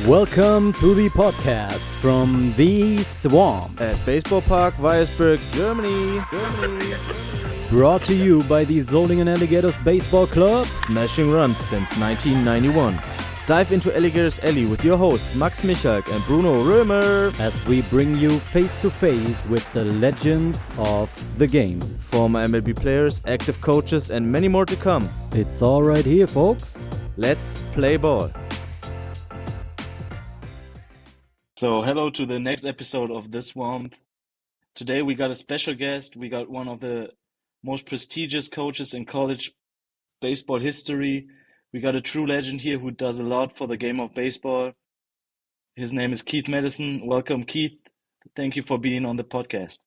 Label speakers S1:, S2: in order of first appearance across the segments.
S1: Welcome to the podcast from the Swamp
S2: at Baseball Park, Weiersburg, Germany.
S1: Brought to you by the Solingen Alligators Baseball Club,
S2: Smashing runs since 1991. Dive into Alligators Alley with your hosts Max Michalk and Bruno Römer
S1: as we bring you face to face with the legends of the game.
S2: Former MLB players, active coaches, and many more to come.
S1: It's all right here, folks.
S2: Let's play ball. So hello to the next episode of The Swamp. Today we got a special guest. We got one of the most prestigious coaches in college baseball history. We got a true legend here who does a lot for the game of baseball. His name is Keith Madison. Welcome, Keith. Thank you for being on the podcast.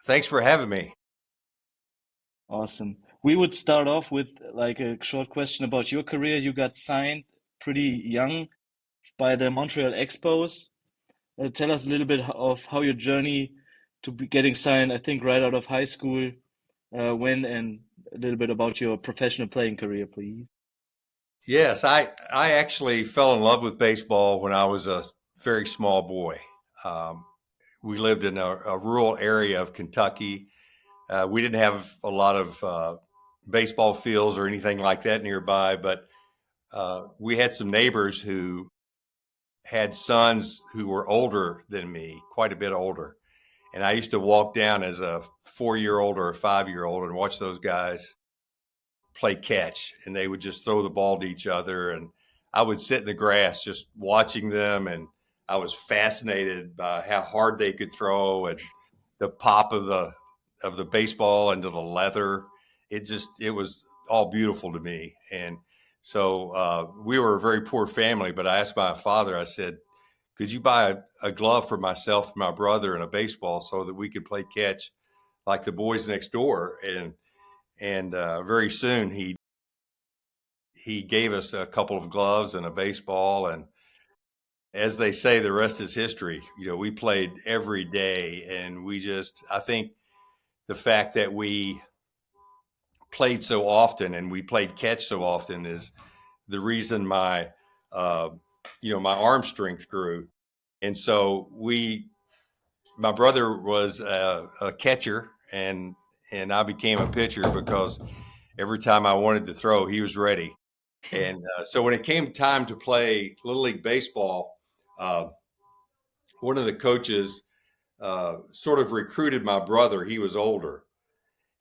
S3: Thanks for having me.
S2: Awesome. We would start off with like a short question about your career. You got signed pretty young by the Montreal Expos. Tell us a little bit of how your journey to be getting signed, I think right out of high school, went, and a little bit about your professional playing career, please.
S3: Yes, I actually fell in love with baseball when I was a very small boy. We lived in a rural area of Kentucky. We didn't have a lot of baseball fields or anything like that nearby, but we had some neighbors who had sons who were older than me, quite a bit older. And I used to walk down as a 4-year-old or a 5-year-old and watch those guys play catch, and they would just throw the ball to each other. And I would sit in the grass just watching them. And I was fascinated by how hard they could throw and the pop of the baseball into the leather. It was all beautiful to me. And so we were a very poor family, but I asked my father, I said, could you buy a glove for myself and my brother and a baseball so that we could play catch like the boys next door? And very soon he gave us a couple of gloves and a baseball. And as they say, the rest is history. You know, we played every day, and I think the fact that we played so often and we played catch so often is the reason my arm strength grew. And so my brother was a catcher, and I became a pitcher because every time I wanted to throw, he was ready. And so when it came time to play Little League Baseball, one of the coaches sort of recruited my brother. He was older.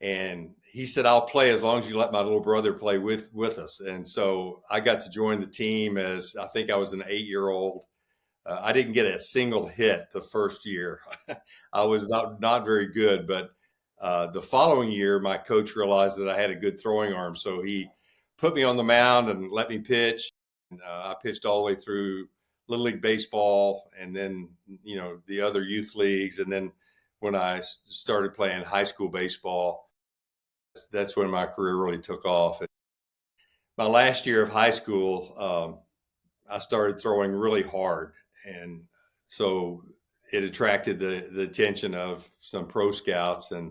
S3: And he said, I'll play as long as you let my little brother play with us. And so I got to join the team as I think I was an 8-year-old. I didn't get a single hit the first year. I was not very good. But the following year, my coach realized that I had a good throwing arm. So he put me on the mound and let me pitch. And, I pitched all the way through Little League Baseball and then, the other youth leagues. And then when I started playing high school baseball, that's when my career really took off. My last year of high school, I started throwing really hard. And so it attracted the attention of some pro scouts. And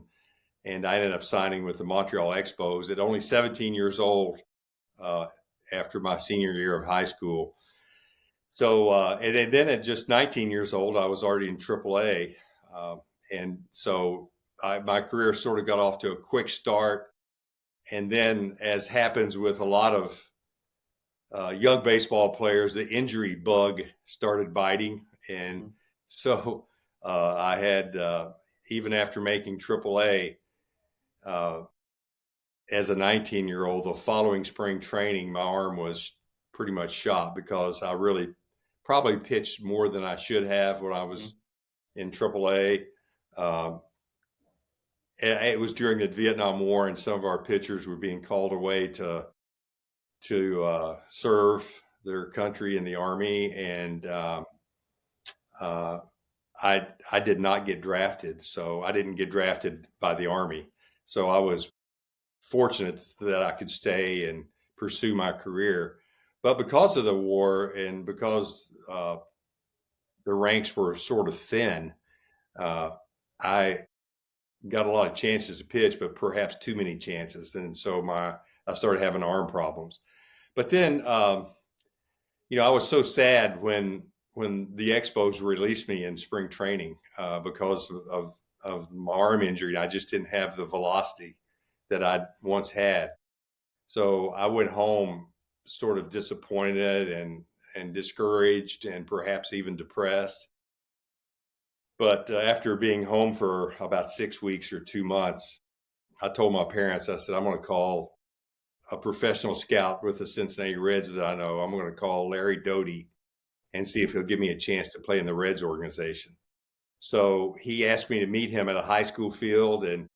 S3: I ended up signing with the Montreal Expos at only 17 years old after my senior year of high school. So, and then at just 19 years old, I was already in AAA. And so my career sort of got off to a quick start. And then, as happens with a lot of young baseball players, the injury bug started biting. And so I had, even after making AAA, as a 19-year-old, the following spring training, my arm was pretty much shot because I really probably pitched more than I should have when I was in AAA. It was during the Vietnam War, and some of our pitchers were being called away to serve their country in the Army, and I did not get drafted, so I didn't get drafted by the Army. So I was fortunate that I could stay and pursue my career. But because of the war and because the ranks were sort of thin, I got a lot of chances to pitch, but perhaps too many chances. And so I started having arm problems. But then, I was so sad when the Expos released me in spring training because of my arm injury. I just didn't have the velocity that I'd once had. So I went home sort of disappointed and discouraged and perhaps even depressed. But after being home for about 6 weeks or 2 months, I told my parents, I said, I'm going to call a professional scout with the Cincinnati Reds that I know. I'm going to call Larry Doty and see if he'll give me a chance to play in the Reds organization. So he asked me to meet him at a high school field, and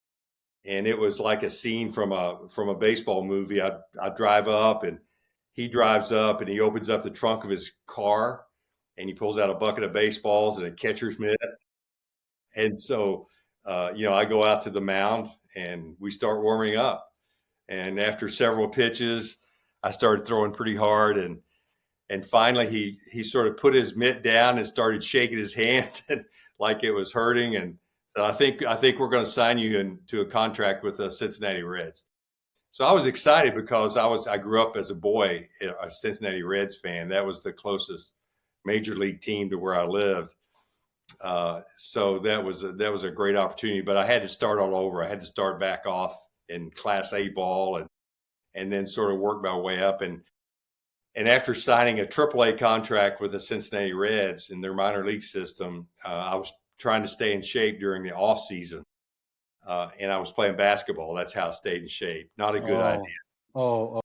S3: it was like a scene from a baseball movie. I drive up, and he drives up, and he opens up the trunk of his car, and he pulls out a bucket of baseballs and a catcher's mitt. And so, I go out to the mound, and we start warming up. And after several pitches, I started throwing pretty hard, and finally he sort of put his mitt down and started shaking his hand like it was hurting. And so I think we're going to sign you into a contract with the Cincinnati Reds. So I was excited because I grew up as a boy a Cincinnati Reds fan. That was the closest major league team to where I lived. So that was a great opportunity, but I had to start all over. I had to start back off in Class A ball and then sort of work my way up. And after signing a AAA contract with the Cincinnati Reds in their minor league system, I was trying to stay in shape during the off season. And I was playing basketball. That's how I stayed in shape. Not a good idea.
S1: Oh.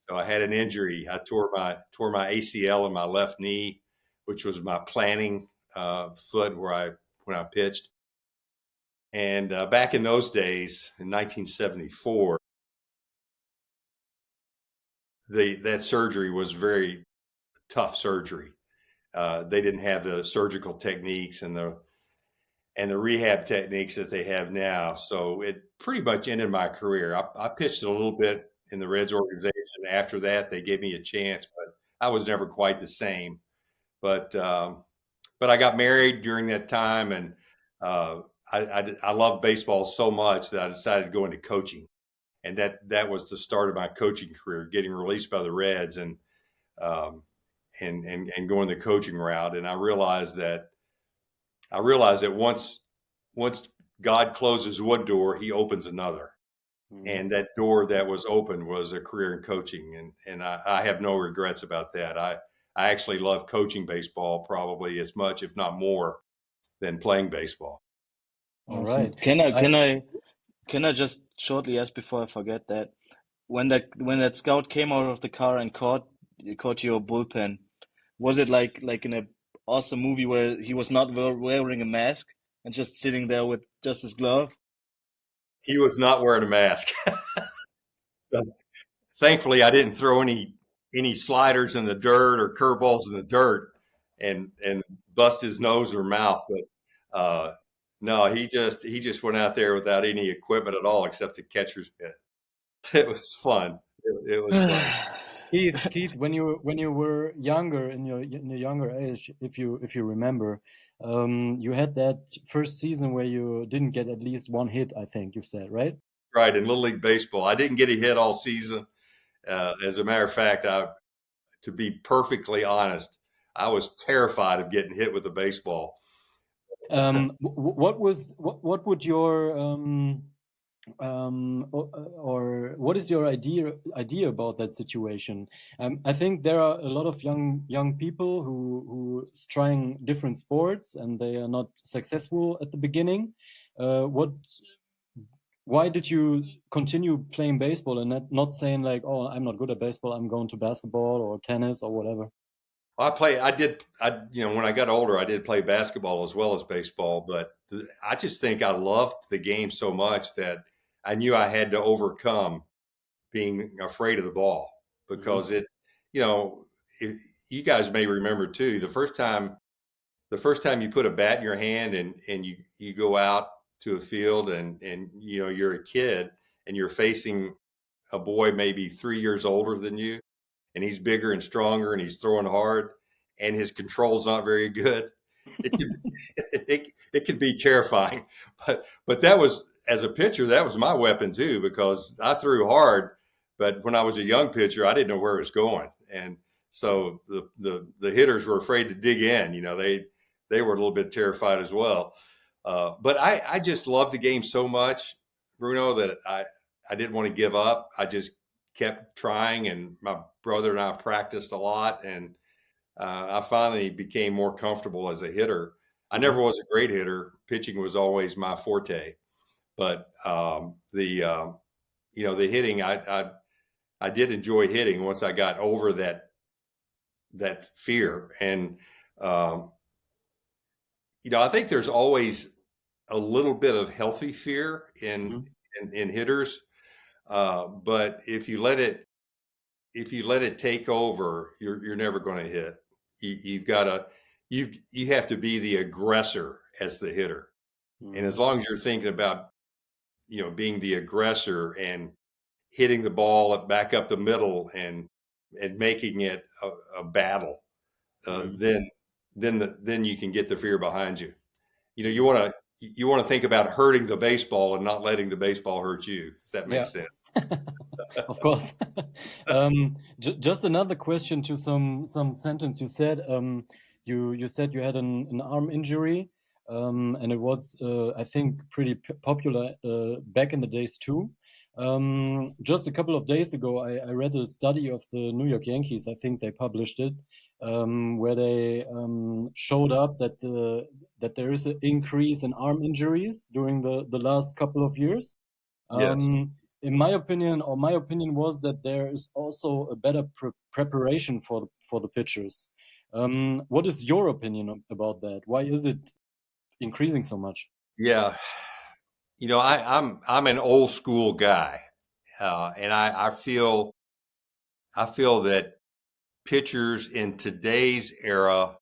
S3: So I had an injury. I tore my ACL in my left knee, which was my planting foot when I pitched. And back in those days, in 1974, that surgery was very tough surgery. They didn't have the surgical techniques and the rehab techniques that they have now. So it pretty much ended my career. I pitched a little bit in the Reds organization. After that, they gave me a chance, but I was never quite the same. But I got married during that time, and I loved baseball so much that I decided to go into coaching, and that was the start of my coaching career, getting released by the Reds and going the coaching route. And I realized that once God closes one door, He opens another, and that door that was open was a career in coaching, and I have no regrets about that. I actually love coaching baseball probably as much, if not more, than playing baseball.
S1: All
S2: Awesome.
S1: right.
S2: Can I just shortly ask before I forget that when that scout came out of the car and caught your bullpen, was it like in a awesome movie where he was not wearing a mask and just sitting there with just his glove?
S3: He was not wearing a mask. So, thankfully, I didn't throw any sliders in the dirt or curveballs in the dirt and bust his nose or mouth. But no, he just went out there without any equipment at all except a catcher's mitt. It was fun. It was fun.
S1: Keith, when you were younger, in your younger age, if you remember, you had that first season where you didn't get at least one hit, I think you said, right?
S3: Right, in Little League Baseball. I didn't get a hit all season. As a matter of fact, to be perfectly honest, I was terrified of getting hit with a baseball.
S1: What would your or what is your idea about that situation? I think there are a lot of young people who's trying different sports and they are not successful at the beginning. Why did you continue playing baseball and not saying like, oh, I'm not good at baseball, I'm going to basketball or tennis or whatever?
S3: When I got older, I did play basketball as well as baseball, but I just think I loved the game so much that I knew I had to overcome being afraid of the ball because you guys may remember too, the first time you put a bat in your hand and you go out to a field and you're a kid and you're facing a boy maybe 3 years older than you, and he's bigger and stronger and he's throwing hard and his control's not very good. It can be terrifying, but that was, as a pitcher, that was my weapon too, because I threw hard, but when I was a young pitcher, I didn't know where it was going. And So the hitters were afraid to dig in. They were a little bit terrified as well. But I just love the game so much, Bruno, that I didn't want to give up. I just kept trying, and my brother and I practiced a lot, and I finally became more comfortable as a hitter. I never was a great hitter. Pitching was always my forte, but the hitting, I did enjoy hitting once I got over that fear. And I think there's always a little bit of healthy fear in hitters, but if you let it take over, you're never going to hit. You have to be the aggressor as the hitter, and as long as you're thinking about being the aggressor and hitting the ball back up the middle and making it a battle, then you can get the fear behind you. You want to think about hurting the baseball and not letting the baseball hurt you, if that makes sense.
S1: Of course. Just another question to some sentence you said. You said you had an arm injury, and it was I think pretty popular back in the days too. Just a couple of days ago, I read a study of the New York Yankees. I think they published it, where they showed up that there is an increase in arm injuries during the last couple of years.
S3: Yes.
S1: In my opinion, was that there is also a better preparation for the pitchers. What is your opinion about that? Why is it increasing so much?
S3: Yeah, I'm an old school guy, and I feel that pitchers in today's era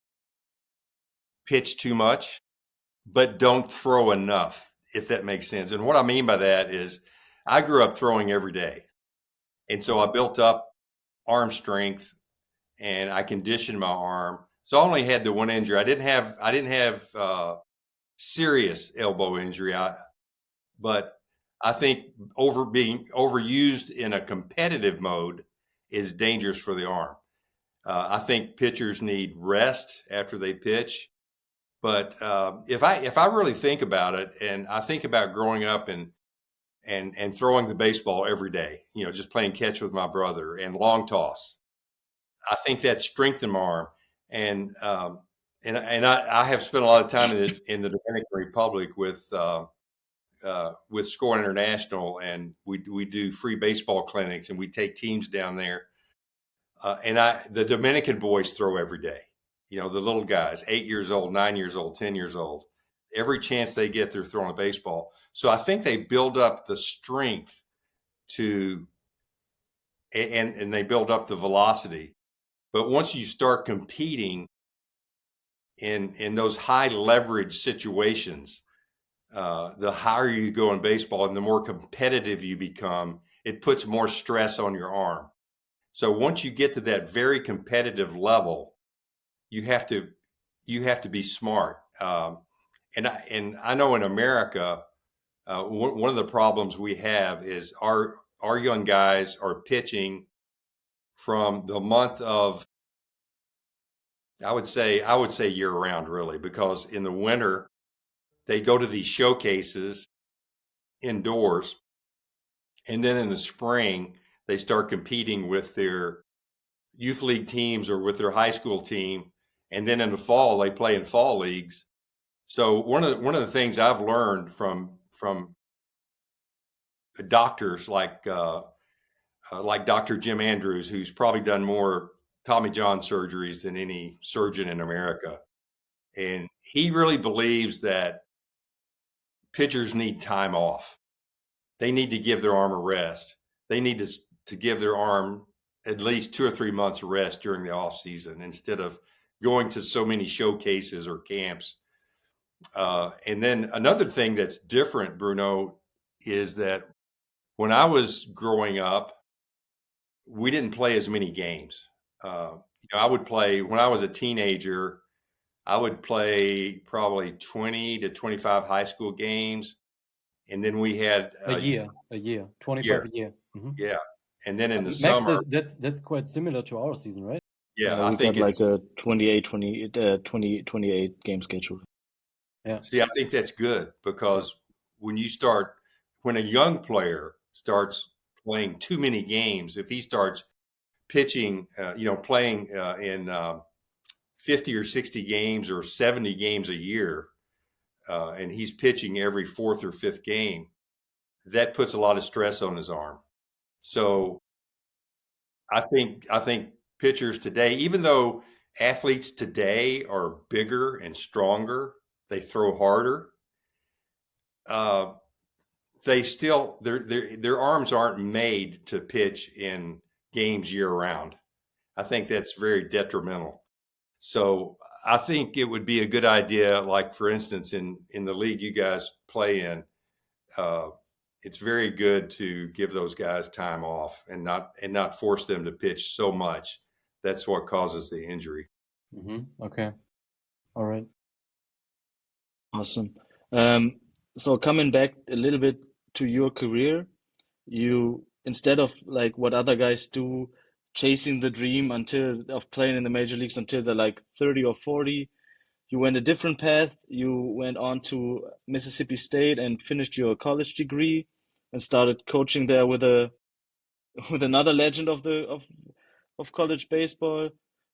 S3: pitch too much, but don't throw enough, if that makes sense. And what I mean by that is, I grew up throwing every day, and so I built up arm strength, and I conditioned my arm. So I only had the one injury. I didn't have serious elbow injury. But I think being overused in a competitive mode is dangerous for the arm. I think pitchers need rest after they pitch. But if I really think about it, and I think about growing up and throwing the baseball every day, just playing catch with my brother and long toss, I think that strengthened my arm. And I have spent a lot of time in the Dominican Republic with Score International, and we do free baseball clinics, and we take teams down there. And the Dominican boys throw every day. The little guys, 8 years old, 9 years old, 10 years old. Every chance they get, they're throwing a baseball. So I think they build up the strength and they build up the velocity. But once you start competing in those high leverage situations, the higher you go in baseball and the more competitive you become, it puts more stress on your arm. So once you get to that very competitive level, you have to be smart. And I know in America, one of the problems we have is our young guys are pitching from the month of, I would say year round, really, because in the winter they go to these showcases indoors, and then in the spring they start competing with their youth league teams or with their high school team, and then in the fall they play in fall leagues. So one of the things I've learned from doctors like Dr. Jim Andrews, who's probably done more Tommy John surgeries than any surgeon in America, and he really believes that pitchers need time off. They need to give their arm a rest. They need to give their arm at least 2 or 3 months of rest during the off season instead of going to so many showcases or camps. And then another thing that's different, Bruno, is that when I was growing up, we didn't play as many games. I would play when I was a teenager. I would play probably 20 to 25 high school games. And then we had
S1: a year, 25 a year.
S3: Yeah. And then in the
S1: Max,
S3: summer,
S1: that's quite similar to our season, right?
S3: Yeah, I
S2: We
S3: think
S2: got like
S3: it's,
S2: a 28 game schedule.
S1: Yeah.
S3: see, I think that's good because when a young player starts playing too many games, if he starts pitching, playing in 50 or 60 games or 70 games a year, and he's pitching every fourth or fifth game, that puts a lot of stress on his arm. So I think pitchers today, even though athletes today are bigger and stronger, they throw harder. Uh, they still their arms aren't made to pitch in games year round. I think that's very detrimental. So I think it would be a good idea, like for instance, in the league you guys play in, uh, it's very good to give those guys time off and not force them to pitch so much. That's what causes the injury.
S1: Okay. All right.
S2: Awesome. So coming back a little bit to your career, you instead of like what other guys do, chasing the dream until of playing in the major leagues until they're like 30 or 40, you went a different path. You went on to Mississippi State and finished your college degree and started coaching there with a with another legend of college baseball.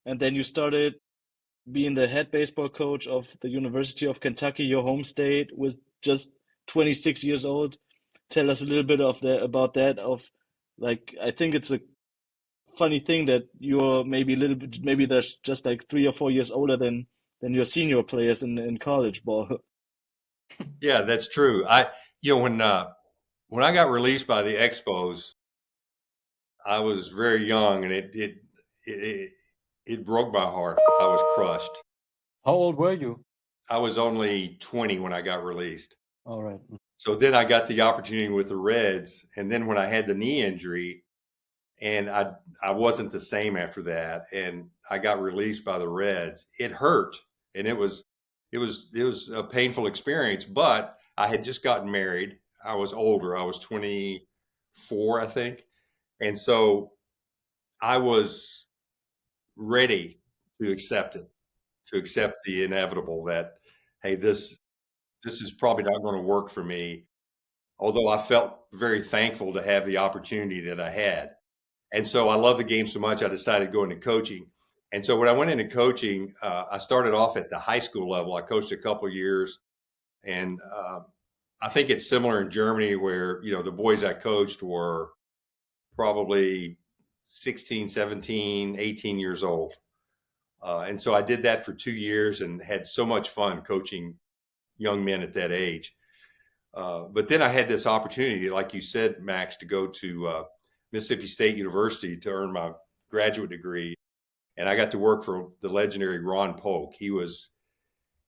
S2: And then you started being the head baseball coach of the University of Kentucky, your home state, with just 26 years old. Tell us a little bit of about that. Of like, I think it's a funny thing that you're maybe a little bit, maybe there's just like 3 or 4 years older than your senior players in college ball.
S3: Yeah, that's true. When I got released by the Expos, I was very young, and it it broke my heart. I was crushed.
S1: How old were you?
S3: I was only 20 when I got released.
S1: All right.
S3: So then I got the opportunity with the Reds, and then when I had the knee injury, and I wasn't the same after that, and I got released by the Reds. It hurt, and it was a painful experience. But I had just gotten married. I was older. I was 24, I think, and so I was ready to accept it, to accept the inevitable that, hey, this is probably not going to work for me. Although I felt very thankful to have the opportunity that I had. And so I love the game so much, I decided to go into coaching. And so when I went into coaching, I started off at the high school level. I coached a couple of years, and I think it's similar in Germany, where the boys I coached were probably 16, 17, 18 years old. And so I did that for 2 years and had so much fun coaching young men at that age. But then I had this opportunity, like you said, Max, to go to Mississippi State University to earn my graduate degree, and I got to work for the legendary Ron Polk. He was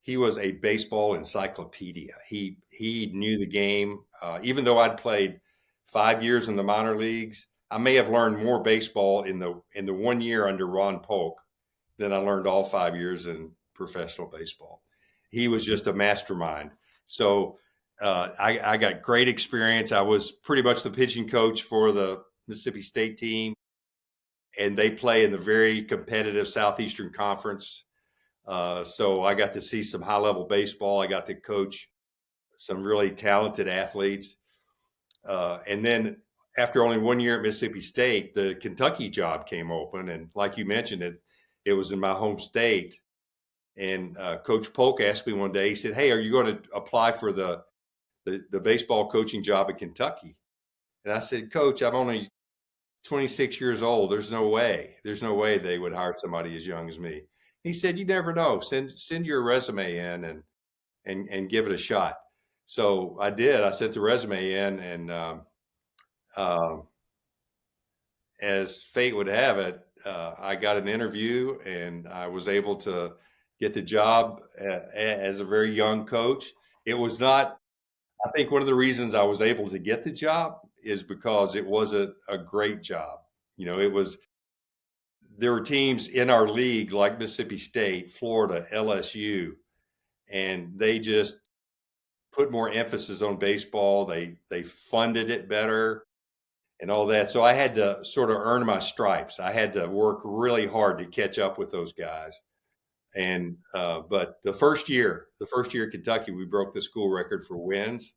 S3: a baseball encyclopedia. He knew the game. Even though I'd played 5 years in the minor leagues, I may have learned more baseball in the 1 year under Ron Polk than I learned all 5 years in professional baseball. He was just a mastermind. So I got great experience. I was pretty much the pitching coach for the Mississippi State team, and they play in the very competitive Southeastern Conference. So I got to see some high-level baseball. I got to coach some really talented athletes. And then after only 1 year at Mississippi State, the Kentucky job came open. And like you mentioned, it was in my home state. And Coach Polk asked me one day, he said, "Hey, are you going to apply for the baseball coaching job at Kentucky?" And I said, "Coach, I'm only 26 years old. There's no way. There's no way they would hire somebody as young as me." He said, "You never know. Send your resume in and give it a shot." So I did. I sent the resume in, and uh, as fate would have it, I got an interview, and I was able to get the job as a very young coach. It was not. I think one of the reasons I was able to get the job is because it wasn't a great job. There were teams in our league like Mississippi State, Florida, LSU, and they just put more emphasis on baseball. They funded it better, and all that. So I had to sort of earn my stripes. I had to work really hard to catch up with those guys. And but the first year at Kentucky, we broke the school record for wins.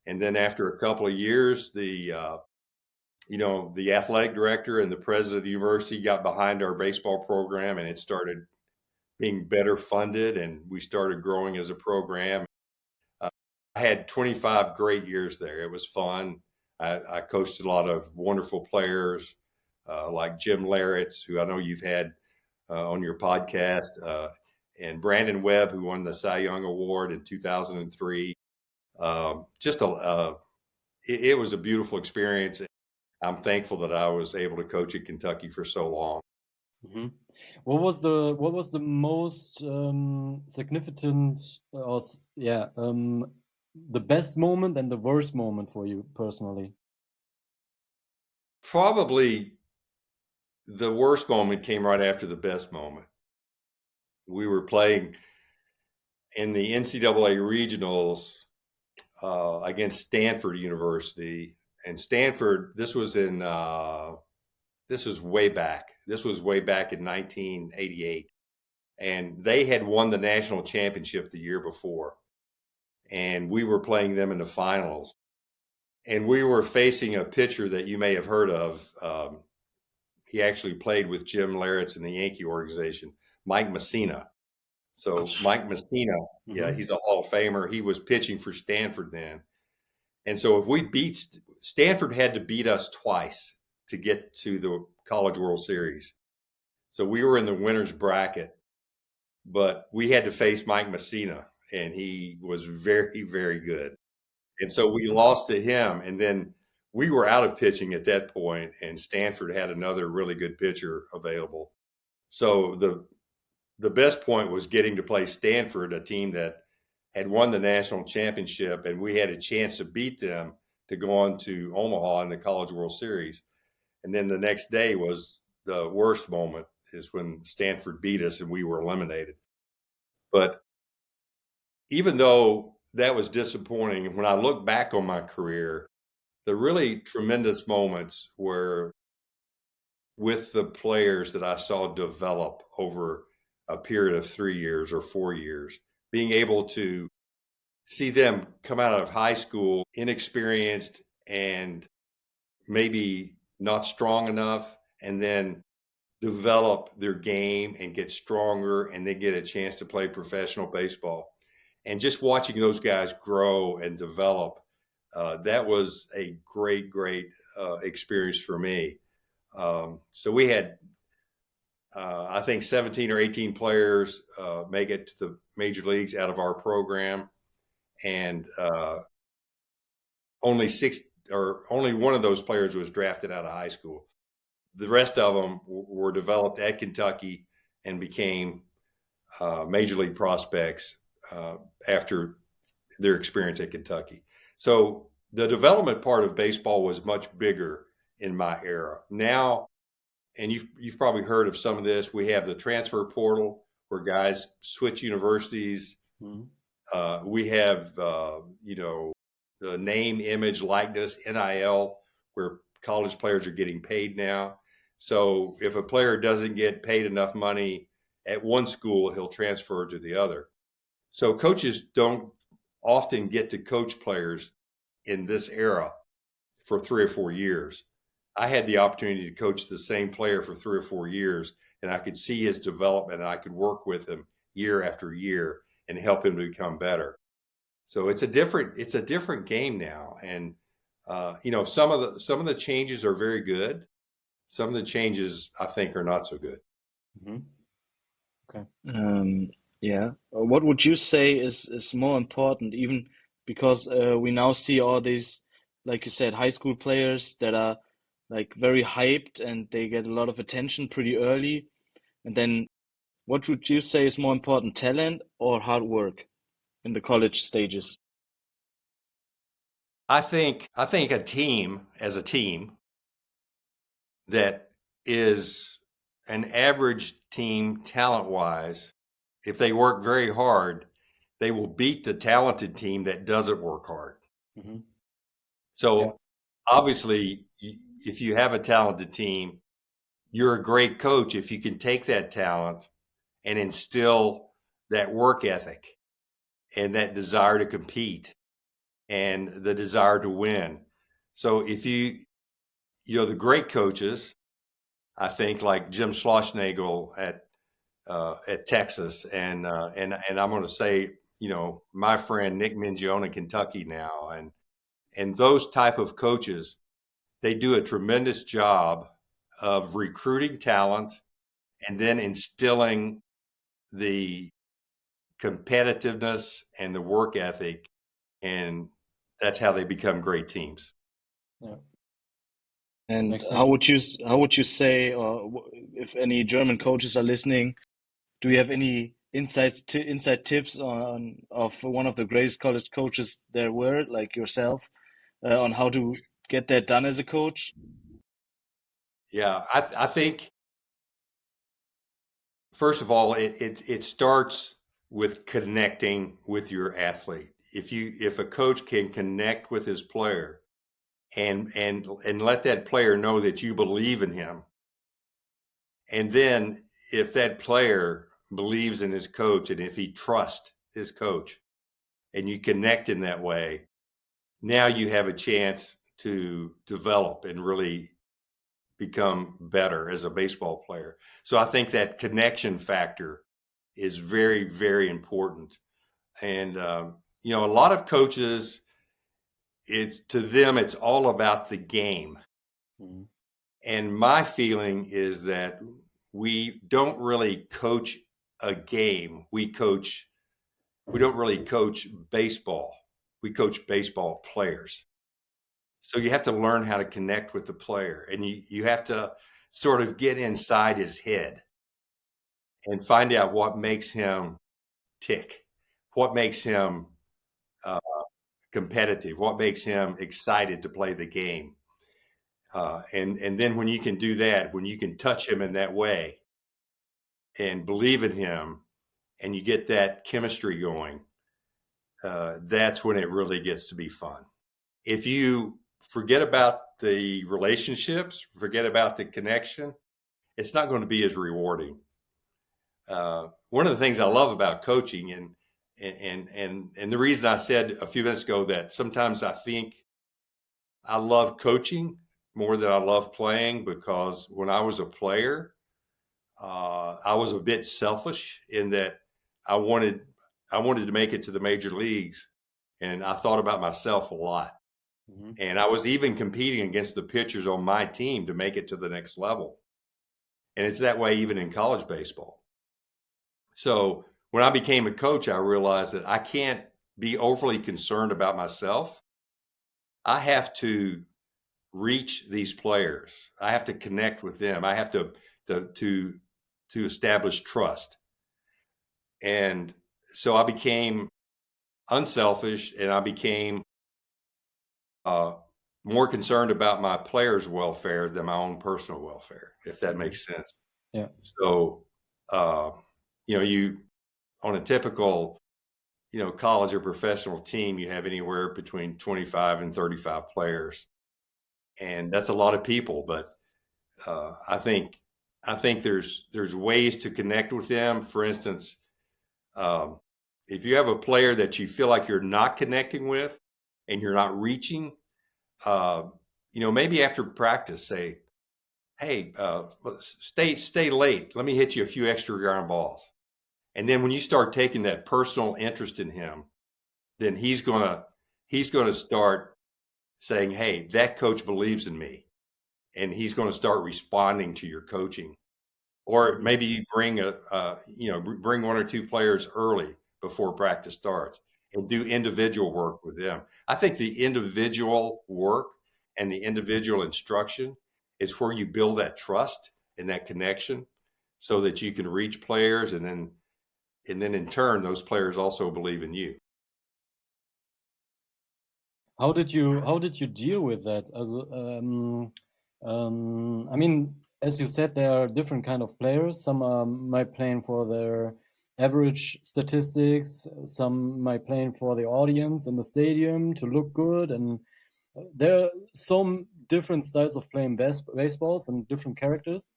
S3: And then after a couple of years, the athletic director and the president of the university got behind our baseball program, and it started being better funded, and we started growing as a program. I had 25 great years there. It was fun. I coached a lot of wonderful players like Jim Larritz, who I know you've had on your podcast, and Brandon Webb, who won the Cy Young Award in 2003. It was a beautiful experience. I'm thankful that I was able to coach at Kentucky for so long.
S1: Mm-hmm. What was the most significant, the best moment and the worst moment for you personally?
S3: Probably the worst moment came right after the best moment. We were playing in the NCAA regionals against Stanford University, and Stanford. This was way back. This was way back in 1988, and they had won the national championship the year before, and we were playing them in the finals. And we were facing a pitcher that you may have heard of. He actually played with Jim Larritz in the Yankee organization, Mike Messina. So Mike Messina, yeah, he's a Hall of Famer. He was pitching for Stanford then. And so if we beat Stanford, had to beat us twice to get to the College World Series. So we were in the winner's bracket, but we had to face Mike Messina, and he was very, very good. And so we lost to him, and then we were out of pitching at that point, and Stanford had another really good pitcher available. So the best point was getting to play Stanford, a team that had won the national championship, and we had a chance to beat them to go on to Omaha in the College World Series. And then the next day was the worst moment, is when Stanford beat us and we were eliminated. But even though that was disappointing, when I look back on my career, the really tremendous moments were with the players that I saw develop over a period of 3 years or 4 years, being able to see them come out of high school inexperienced and maybe not strong enough, and then develop their game and get stronger, and then get a chance to play professional baseball. And just watching those guys grow and develop, that was a great experience for me. So we had, I think, 17 or 18 players make it to the major leagues out of our program, and only one of those players was drafted out of high school. The rest of them were developed at Kentucky and became major league prospects after their experience at Kentucky. So the development part of baseball was much bigger in my era. Now, and you've probably heard of some of this, we have the transfer portal where guys switch universities. Mm-hmm. We have, the name, image, likeness, NIL, where college players are getting paid now. So if a player doesn't get paid enough money at one school, he'll transfer to the other. So coaches don't often get to coach players in this era for 3 or 4 years. I had the opportunity to coach the same player for 3 or 4 years, and I could see his development, and I could work with him year after year and help him to become better. So it's a different game now. And some of the changes are very good. Some of the changes, I think, are not so good.
S1: Mm-hmm. Okay.
S2: Yeah. What would you say is more important, even because we now see all these, like you said, high school players that are like very hyped and they get a lot of attention pretty early. And then what would you say is more important, talent or hard work in the college stages?
S3: I think a team that is an average team talent-wise, if they work very hard, they will beat the talented team that doesn't work hard. Mm-hmm. So obviously, if you have a talented team, you're a great coach if you can take that talent and instill that work ethic and that desire to compete and the desire to win. So if you know, the great coaches, I think, like Jim Schlossnagle at Texas, and I'm going to say, you know, my friend Nick Mingione in Kentucky now, and those type of coaches, they do a tremendous job of recruiting talent and then instilling the competitiveness and the work ethic, and that's how they become great teams.
S1: Yeah.
S2: And
S1: Makes sense.
S2: how would you say, or if any German coaches are listening, do you have any inside tips of one of the greatest college coaches there were, like yourself, on how to get that done as a coach?
S3: Yeah, I think, first of all, it starts with connecting with your athlete. If a coach can connect with his player and let that player know that you believe in him, and then if that player believes in his coach and if he trusts his coach and you connect in that way, now you have a chance to develop and really become better as a baseball player. So I think that connection factor is very, very important. And, you know, a lot of coaches, to them, it's all about the game.
S1: Mhm.
S3: And my feeling is that we don't really coach a game. We don't really coach baseball. We coach baseball players. So you have to learn how to connect with the player, and you have to sort of get inside his head and find out what makes him tick, what makes him uh, competitive, what makes him excited to play the game. And then when you can do that, when you can touch him in that way and believe in him, and you get that chemistry going, that's when it really gets to be fun. If you forget about the relationships, forget about the connection, it's not going to be as rewarding. One of the things I love about coaching, and the reason I said a few minutes ago that sometimes I think I love coaching more than I love playing, because when I was a player, I was a bit selfish in that I wanted to make it to the major leagues, and I thought about myself a lot.
S1: Mhm.
S3: And I was even competing against the pitchers on my team to make it to the next level. And it's that way even in college baseball. So when I became a coach, I realized that I can't be overly concerned about myself. I have to reach these players. I have to connect with them. I have to establish trust. And so I became unselfish, and I became uh, more concerned about my players' welfare than my own personal welfare, if that makes sense.
S1: Yeah.
S3: So, uh, you know, you on a typical, you know, college or professional team, you have anywhere between 25 and 35 players, and that's a lot of people. But I think there's ways to connect with them. For instance, um, if you have a player that you feel like you're not connecting with and you're not reaching, uh, you know, maybe after practice, say, "Hey, stay late. Let me hit you a few extra ground balls." And then when you start taking that personal interest in him, then he's gonna start saying, "Hey, that coach believes in me," and he's going to start responding to your coaching. Or
S1: Mhm.
S3: maybe you bring bring one or two players early before practice starts and do individual work with them. I think the individual work and the individual instruction is where you build that trust and that connection, so that you can reach players, and then in turn those players also believe in you.
S1: How did you deal with that? I mean, as you said, there are different kind of players. Some might playing for their average statistics. Some might playing for the audience in the stadium to look good, and there are some different styles of playing baseballs and different characters.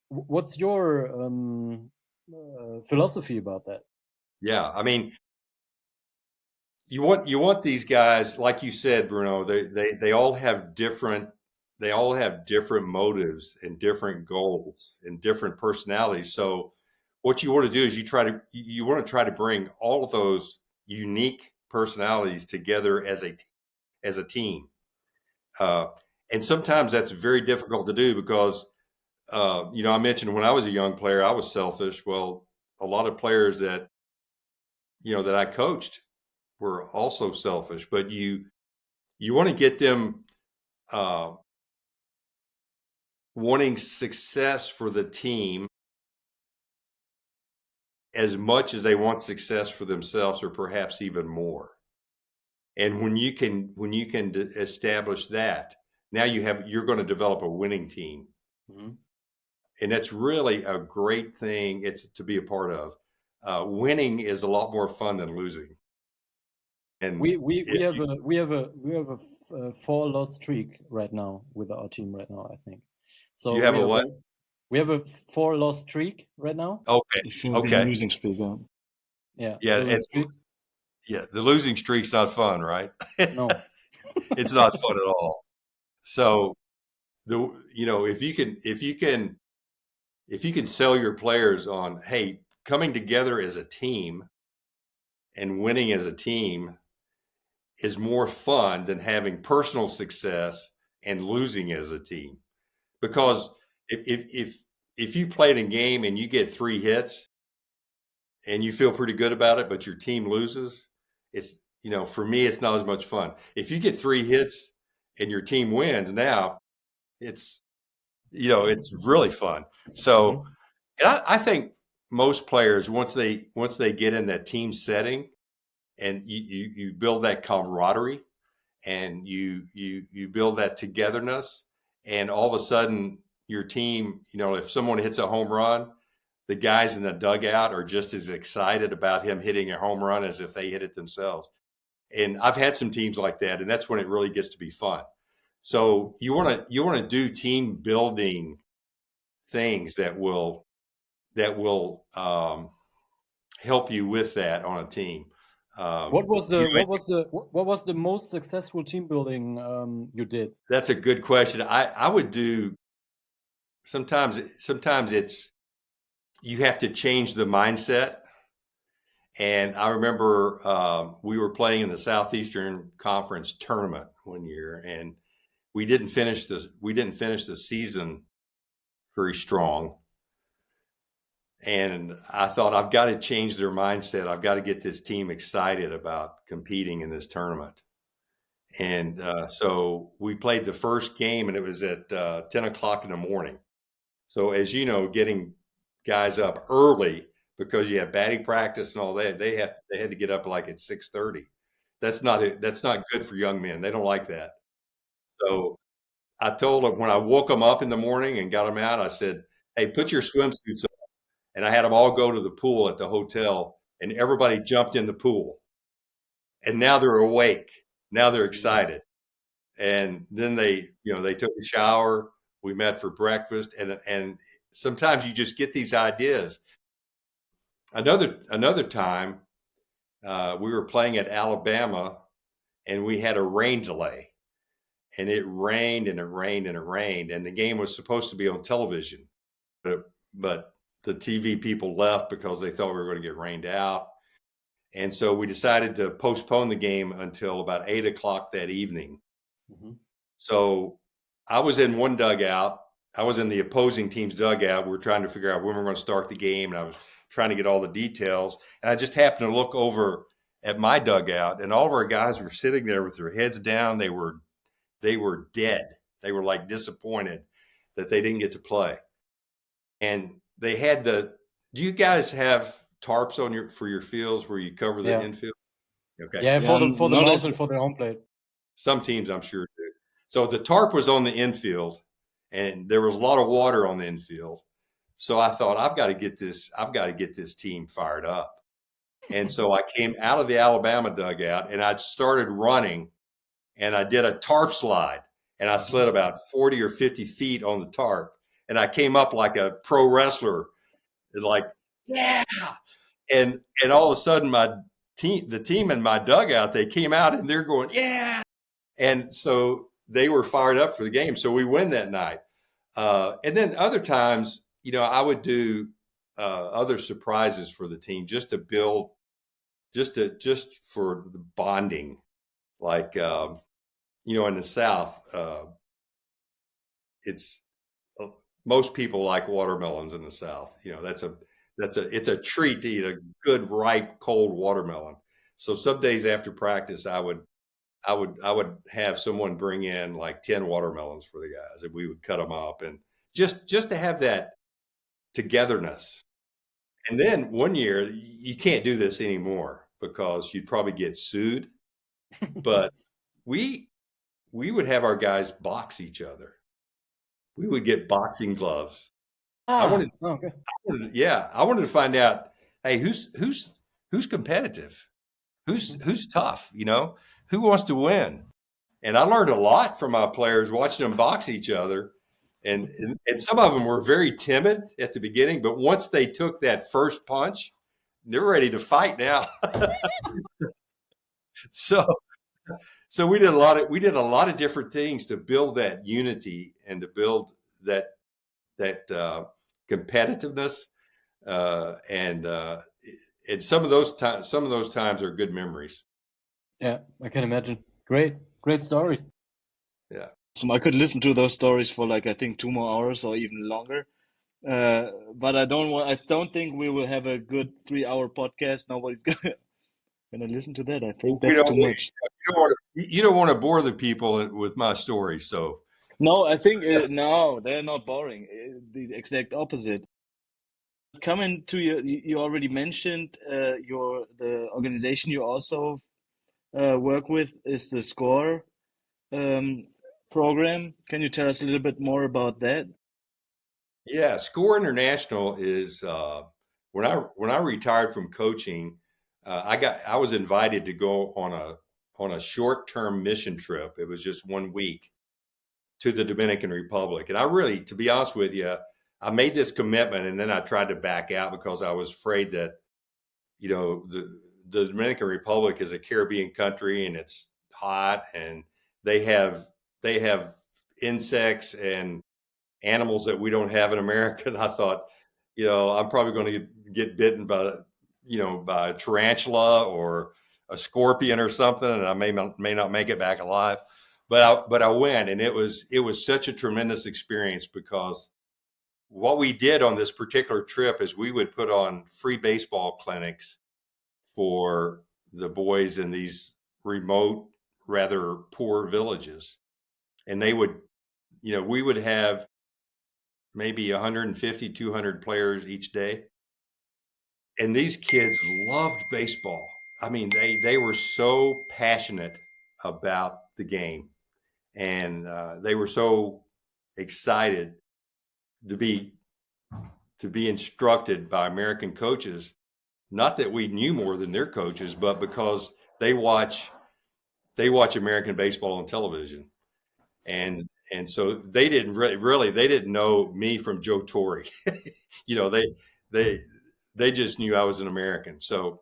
S1: What's your philosophy about that?
S3: Yeah, I mean, you want these guys, like you said, Bruno. They all have different motives and different goals and different personalities. So what you want to do is you want to try to bring all of those unique personalities together as a team. And sometimes that's very difficult to do because I mentioned when I was a young player, I was selfish. Well, a lot of players that I coached were also selfish, but you want to get them wanting success for the team as much as they want success for themselves, or perhaps even more. And when you can establish that, now you're going to develop a winning team.
S1: Mm-hmm.
S3: And that's really a great thing to be a part of. Winning is a lot more fun than losing. And
S1: we have a 4-loss streak right now with our team right now, I think. So
S3: you have a what?
S1: We have a 4-loss streak right now.
S3: Okay. Okay.
S2: Losing streak.
S1: Yeah.
S3: Yeah. The losing streak's not fun, right?
S1: No.
S3: It's not fun at all. So if you can sell your players on, hey, coming together as a team and winning as a team is more fun than having personal success and losing as a team. Because if you played a game and you get 3 hits and you feel pretty good about it, but your team loses, it's, for me, it's not as much fun. If you get 3 hits and your team wins, now it's really fun. So, and I think most players, once they get in that team setting and you build that camaraderie and you build that togetherness, and all of a sudden your team, if someone hits a home run, the guys in the dugout are just as excited about him hitting a home run as if they hit it themselves. And I've had some teams like that, and that's when it really gets to be fun. So you want to do team building things that will help you with that on a team.
S1: What was the most successful team building you did?
S3: That's a good question. I would do. Sometimes it's you have to change the mindset. And I remember we were playing in the Southeastern Conference tournament one year, and we didn't finish the season very strong. And I thought, I've got to change their mindset. I've got to get this team excited about competing in this tournament. And so we played the first game, and it was at 10 o'clock in the morning. So as you know, getting guys up early because you have batting practice and all that, they had to get up like at 6:30. That's not good for young men. They don't like that. So I told them, when I woke them up in the morning and got them out, I said, hey, put your swimsuits on. And I had them all go to the pool at the hotel, and everybody jumped in the pool. And now they're awake. Now they're excited. And then they took a shower. We met for breakfast, and sometimes you just get these ideas. Another time, we were playing at Alabama, and we had a rain delay, and it rained and it rained and it rained, and the game was supposed to be on television, but the TV people left because they thought we were going to get rained out. And so we decided to postpone the game until about 8 o'clock that evening. Mm-hmm. So I was in one dugout. I was in the opposing team's dugout. We were trying to figure out when we were going to start the game, and I was trying to get all the details. And I just happened to look over at my dugout, and all of our guys were sitting there with their heads down. They were dead. They were like disappointed that they didn't get to play. And they had do you guys have tarps for your fields where you cover the infield? Okay.
S1: Yeah, for the mountain, for the home plate.
S3: Some teams, I'm sure, do. So the tarp was on the infield, and there was a lot of water on the infield. So I thought, I've got to get this team fired up. And so I came out of the Alabama dugout, and I started running, and I did a tarp slide, and I slid about 40 or 50 feet on the tarp, and I came up like a pro wrestler, and like, yeah. And all of a sudden the team in my dugout, they came out and they're going, yeah. And so they were fired up for the game. So we win that night. And then other times, I would do other surprises for the team just to build, just for the bonding. Like, in the South, it's most people like watermelons in the South. It's a treat to eat a good, ripe, cold watermelon. So some days after practice, I would have someone bring in like 10 watermelons for the guys, and we would cut them up, and just to have that togetherness. And then one year, you can't do this anymore because you'd probably get sued, but we would have our guys box each other. We would get boxing gloves.
S1: Okay.
S3: I wanted to find out, hey, who's competitive, who's tough, who wants to win. And I learned a lot from my players watching them box each other. And some of them were very timid at the beginning, but once they took that first punch, they're ready to fight now. So we did a lot of different things to build that unity and to build that competitiveness. And some of those times are good memories.
S1: Yeah, I can imagine. Great stories.
S3: Yeah.
S2: So I could listen to those stories for I think 2 more hours or even longer. But I don't think we will have a good 3-hour podcast. Nobody's gonna listen to that. I think that's too much.
S3: You don't want to bore the people with my story, so.
S2: No, I think no, they're not boring. The exact opposite. Coming to you already mentioned the organization you also work with is the SCORE program. Can you tell us a little bit more about that?
S3: Yeah, SCORE International is when I retired from coaching, I was invited to go on a short-term mission trip. It was just 1 week to the Dominican Republic, and I really, to be honest with you, I made this commitment, and then I tried to back out because I was afraid that, the Dominican Republic is a Caribbean country and it's hot, and they have insects and animals that we don't have in America. And I thought, I'm probably going to get bitten by a tarantula or a scorpion or something, and I may not make it back alive. But I went, and it was such a tremendous experience because what we did on this particular trip is we would put on free baseball clinics for the boys in these remote, rather poor villages. And they would, we would have maybe 150, 200 players each day. And these kids loved baseball. I mean, they were so passionate about the game, and they were so excited to be instructed by American coaches. Not that we knew more than their coaches, but because they watch American baseball on television, and so they didn't really they didn't know me from Joe Torre. They just knew I was an American. So,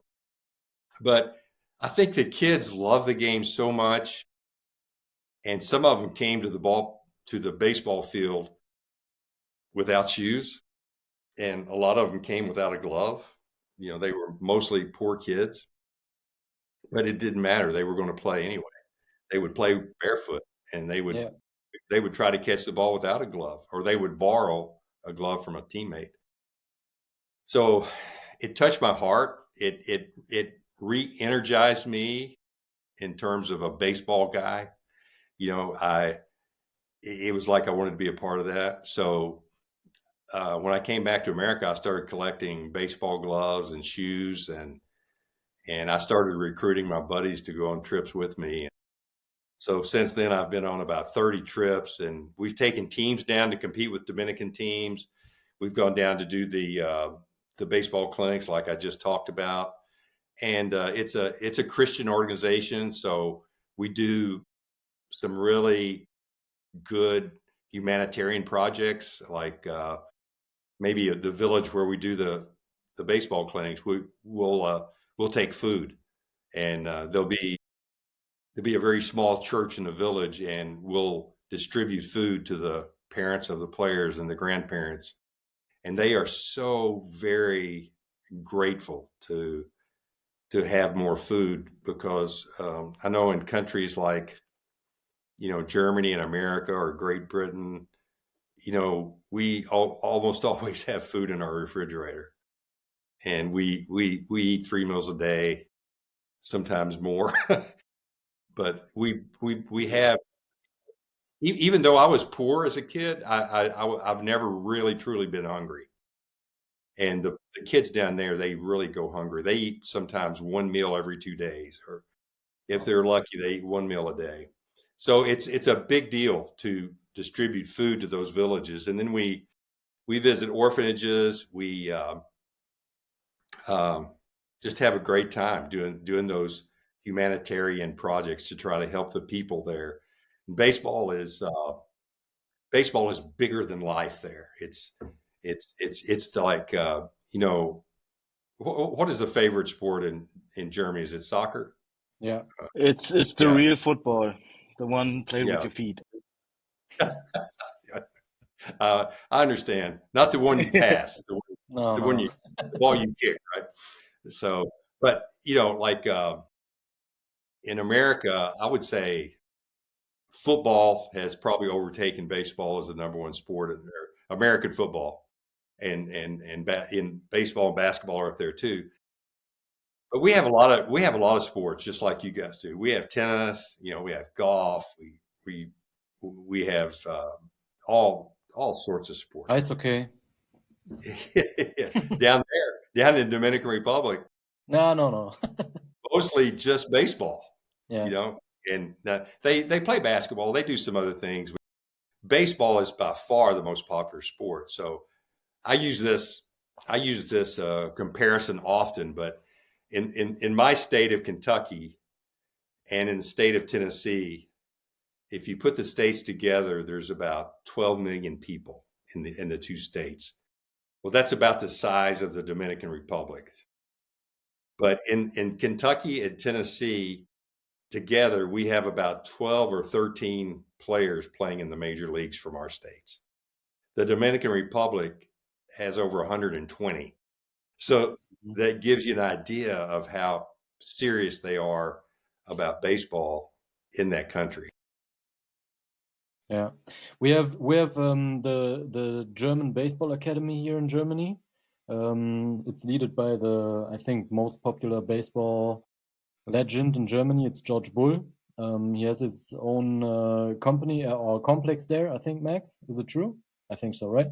S3: but I think the kids love the game so much, and some of them came to the baseball field without shoes, and a lot of them came without a glove. They were mostly poor kids, but it didn't matter. They were going to play anyway. They would play barefoot, and they would try to catch the ball without a glove, or they would borrow a glove from a teammate. So it touched my heart. It re-energized me in terms of a baseball guy. It was like I wanted to be a part of that. So when I came back to America, I started collecting baseball gloves and shoes, and I started recruiting my buddies to go on trips with me. So since then, I've been on about 30 trips, and we've taken teams down to compete with Dominican teams. We've gone down to do the baseball clinics like I just talked about. And it's a Christian organization. So we do some really good humanitarian projects, like maybe the village where we do the baseball clinics. We'll take food, and there'll be a very small church in the village, and we'll distribute food to the parents of the players and the grandparents, and they are so very grateful to have more food, because I know in countries like, Germany and America or Great Britain, we almost always have food in our refrigerator, and we eat 3 meals a day, sometimes more. But we have, even though I was poor as a kid, I've never really truly been hungry. And the kids down there, they really go hungry. They eat sometimes one meal every 2 days, or if they're lucky, they eat one meal a day. So it's a big deal to distribute food to those villages. And then we visit orphanages. We just have a great time doing those humanitarian projects to try to help the people there. And baseball is bigger than life there. It's like, what is the favorite sport in Germany? Is it soccer?
S1: Yeah.
S2: It's the
S3: Yeah.
S2: real football, the one played with
S3: Yeah.
S2: your feet.
S3: I understand. Not the one you pass, the
S1: No,
S3: one
S1: no.
S3: the ball you kick, right? So, but like in America, I would say football has probably overtaken baseball as the number one sport in there. American football, and in baseball and basketball are up there too. But we have a lot of sports, just like you guys do. We have tennis, we have golf, we have all sorts of sports.
S1: Ice okay.
S3: Down in the Dominican Republic,
S1: No.
S3: mostly just baseball.
S1: Yeah.
S3: And they play basketball. They do some other things. Baseball is by far the most popular sport. So I use this comparison often, but in my state of Kentucky and in the state of Tennessee, if you put the states together, there's about 12 million people in the two states. Well, that's about the size of the Dominican Republic. But in Kentucky and Tennessee together, we have about 12 or 13 players playing in the major leagues from our states. The Dominican Republic has over 120. So that gives you an idea of how serious they are about baseball in that country.
S1: Yeah, we have the German Baseball Academy here in Germany. It's led by the, I think, most popular baseball legend in Germany. It's George Bull. He has his own company or complex there, I think. Max, is it true? I think so, right?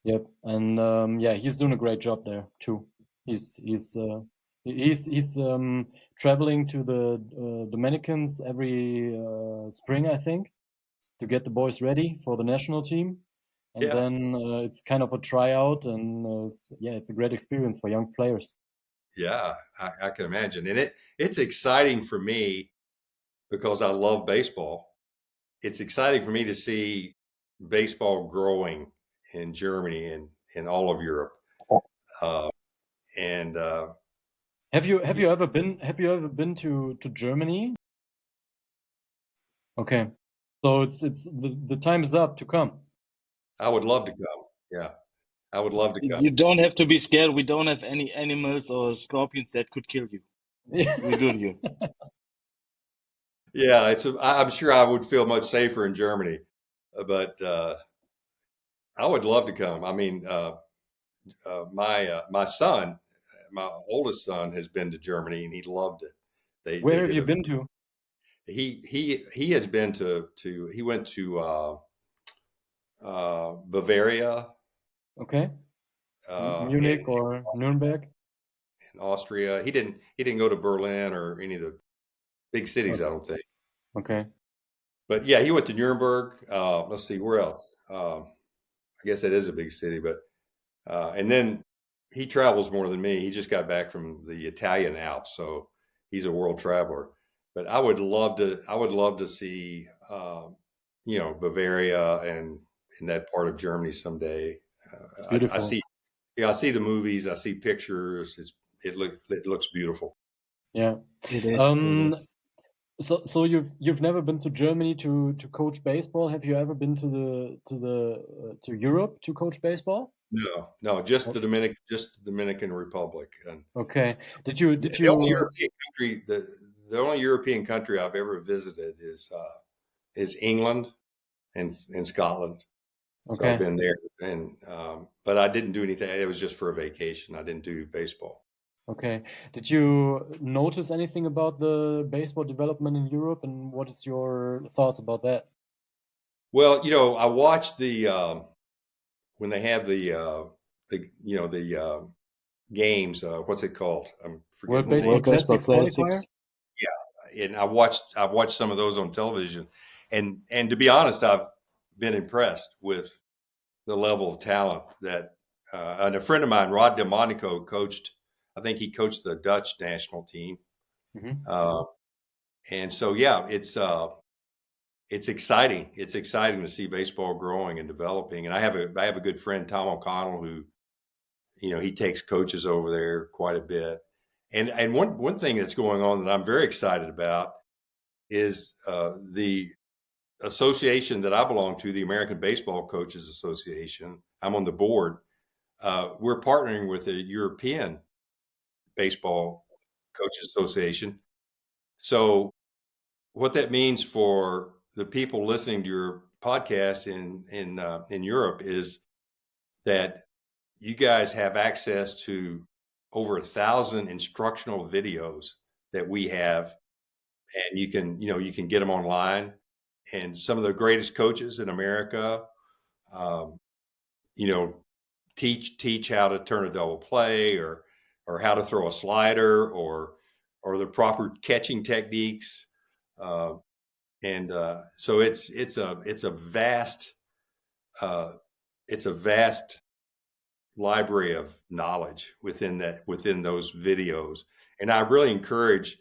S1: Yep. And yeah, he's doing a great job there too. He's traveling to the Dominicans every spring, I think, to get the boys ready for the national team. And
S3: Yeah.
S1: then it's kind of a tryout, and yeah, it's a great experience for young players.
S3: Yeah, I can imagine. And it's exciting for me because I love baseball. It's exciting for me to see baseball growing in Germany and in all of Europe. And
S1: Have you ever been to Germany? Okay, so it's the time is up to come.
S3: I would love to come. Yeah, I would love to come.
S2: You don't have to be scared. We don't have any animals or scorpions that could kill you. We're good here.
S3: Yeah, I'm sure I would feel much safer in Germany, but I would love to come. I mean, my son, my oldest son, has been to Germany and he loved it.
S1: Where have you been to?
S3: He has been he went to Bavaria.
S1: Okay. Munich or Nuremberg?
S3: In Austria. He didn't go to Berlin or any of the big cities, I don't think.
S1: Okay.
S3: But yeah, he went to Nuremberg. Let's see, where else? I guess that is a big city, but and then he travels more than me. He just got back from the Italian Alps, so he's a world traveler. but I would love to see, Bavaria and in that part of Germany someday.
S1: It's
S3: I
S1: beautiful.
S3: see, I see the movies, I see pictures. It looks beautiful.
S1: Yeah.
S2: It is. It
S1: Um,
S2: is.
S1: so you've never been to Germany to coach baseball. Have you ever been to Europe to coach baseball?
S3: No, just the Dominican Republic. And
S1: Okay. Did
S3: the only
S1: you
S3: European country, the only European country I've ever visited is England and Scotland. So I've
S1: okay.
S3: been there, and but I didn't do anything. It was just for a vacation. I didn't do baseball.
S1: Okay. Did you notice anything about the baseball development in Europe, and what is your thoughts about that?
S3: Well, I watched the when they have the games. What's it called? I'm forgetting
S1: World
S3: the name.
S1: Baseball
S2: World Baseball
S1: Classics qualifier?
S2: Classics.
S3: Yeah, and I've watched some of those on television, and to be honest, I've been impressed with the level of talent that. And a friend of mine, Rod DeMonico, coached. I think he coached the Dutch national team.
S1: Hmm.
S3: And so, yeah, it's exciting. It's exciting to see baseball growing and developing. And I have a good friend, Tom O'Connell, who he takes coaches over there quite a bit. And one thing that's going on that I'm very excited about is the association that I belong to, the American Baseball Coaches Association. I'm on the board. We're partnering with the European Baseball Coaches Association. So what that means for the people listening to your podcast in Europe is that you guys have access to over 1,000 instructional videos that we have, and you can get them online. And some of the greatest coaches in America, um, you know, teach how to turn a double play or how to throw a slider or the proper catching techniques. Uh, and so it's a vast uh, it's a vast library of knowledge within those videos, and I really encourage